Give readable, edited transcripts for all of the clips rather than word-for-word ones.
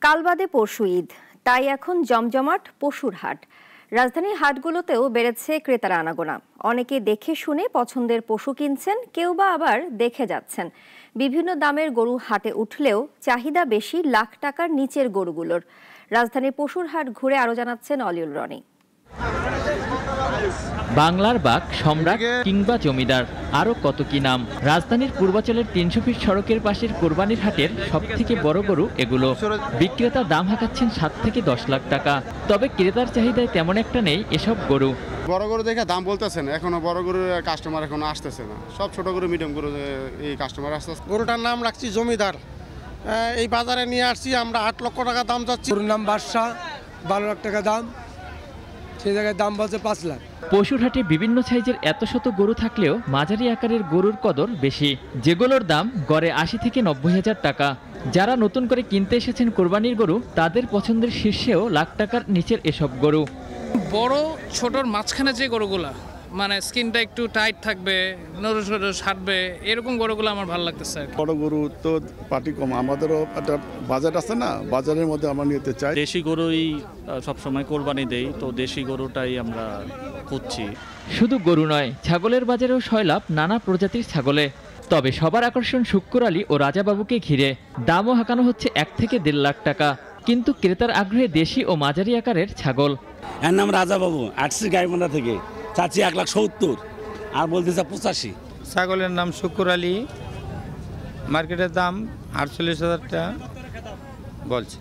কাল বাদে পরশু ঈদ, তাই এখন জমজমাট পশুর হাট। রাজধানীর হাটগুলোতেও বেড়েছে ক্রেতারা আনাগোনা। অনেকে দেখে শুনে পছন্দের পশু কিনছেন, কেউ বা আবার দেখে যাচ্ছেন। বিভিন্ন দামের গরু হাটে উঠলেও চাহিদা বেশি লাখ টাকার নিচের গরুগুলোর। রাজধানীর পশুর হাট ঘুরে আরো জানাচ্ছেন অলিউল রনি। বাংলার বাঘ, সম্রাট কিংবা জমিদার, আরো কত কি নাম। রাজধানীর পূর্বাচলের ৩০০ ফিট সড়কের পাশের কোরবানির হাটের সবথেকে বড় গরু এগুলো। বিক্রেতা দাম হাঁকাচ্ছেন ৭ থেকে ১০ লাখ টাকা। তবে ক্রেতার চাহিদায় তেমন একটা নেই এসব গরু। বড় গরু দেখে দাম বলতেছেন, এখনো বড় গরুর কাস্টমার এখনো আসতেছে না। সব ছোট গরু, মিডিয়াম গরু এই কাস্টমার আসতেছে। গরুটার নাম রাখছি জমিদার। এই বাজারে নিয়ে আসছি আমরা ৮ লক্ষ টাকা দাম যাচ্ছি। গরুর নাম বাদশাহ, ১২ লাখ টাকা দাম, সেই জায়গায় দাম বলছে ৫ লাখ। পশুর হাটে বিভিন্ন সাইজের এত শত গরু থাকলেও মাঝারি আকারের গরুর কদর বেশি, যেগুলোর দাম গড়ে ৮০ থেকে ৯০ হাজার টাকা। যারা নতুন করে কিনতে এসেছেন কোরবানির গরু, তাদের পছন্দের শীর্ষেও লাখ টাকার নিচের এসব গরু। বড় ছোটর মাঝখানে যে গরুগুলা, মানে স্কিনটা একটু টাইট থাকবে, নরসরস হাঁটবে, এরকম গরুগুলো আমার ভালো লাগতেছে। বড় গরু তো পার্টি কম, আমাদেরও একটা বাজার আছে না, বাজারের মধ্যে আমরা নিতে চাই। দেশি গরুই সবসময় কোরবানি দেই, তো দেশি গরুটাই আমরা খুঁজছি। শুধু গরু নয়, ছাগলের বাজারেও সয়লাভ নানা প্রজাতির ছাগলে। তবে সবার আকর্ষণ শুক্কুর আলী ও রাজাবাবুকে ঘিরে। দামও হাঁকানো হচ্ছে ১ থেকে ১.৫ লাখ টাকা। কিন্তু ক্রেতার আগ্রহে দেশি ও মাঝারি আকারের ছাগল। এর নাম রাজাবাবু, আসছি গাইবান্ধা থেকে, চাচ্ছি ১,৭০,০০০ আর বলতেছে ৮৫। ছাগলের নাম শুক্কুর আলী, মার্কেটের দাম ৪৮,০০০ টাকা বলছে।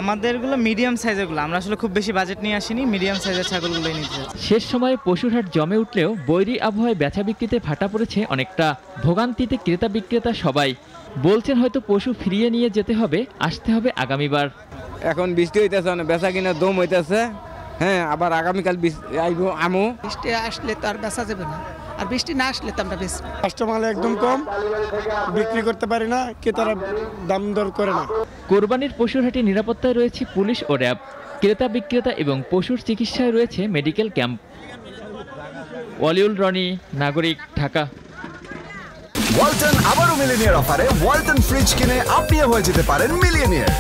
আমাদেরগুলো মিডিয়াম সাইজেরগুলো, আমরা আসলে খুব বেশি বাজেট নিয়ে আসিনি, মিডিয়াম সাইজের ছাগলগুলোই নিতে চাচ্ছি। শেষ সময়ে পশুর হাট জমে উঠলেও বৈরী আবহাওয়ায় বেচা বিক্রিতে ভাটা পড়েছে অনেকটা। ভোগান্তিতে ক্রেতা বিক্রেতা সবাই বলছেন হয়তো পশু ফিরিয়ে নিয়ে যেতে হবে, আসতে হবে আগামীবার। এখন বৃষ্টি হইতেছে, বেচা কিনা দম হইতেছে। হ্যাঁ, আবার আগামীকাল আমু। বৃষ্টি আসলে তো আর বেচা যাবে না, আর বৃষ্টি না আসলে তো আমরা বেচব। কাস্টমার একদম কম, বিক্রি করতে পারি না, ক্রেতারা দাম দর করে না। কোরবানির পশুর হাটে নিরাপত্তায় রয়েছে পুলিশ ও র্যাব। ক্রেতা বিক্রেতা এবং পশুর চিকিৎসায় রয়েছে মেডিকেল ক্যাম্প। অলিউল রনি, নাগরিক, ঢাকা। ওয়ালটন আবারও মিলিনিয়ার অফারে ওয়ালটন ফ্রিজ কিনে আপনিও হয়ে যেতে পারেন মিলিয়নিয়ার।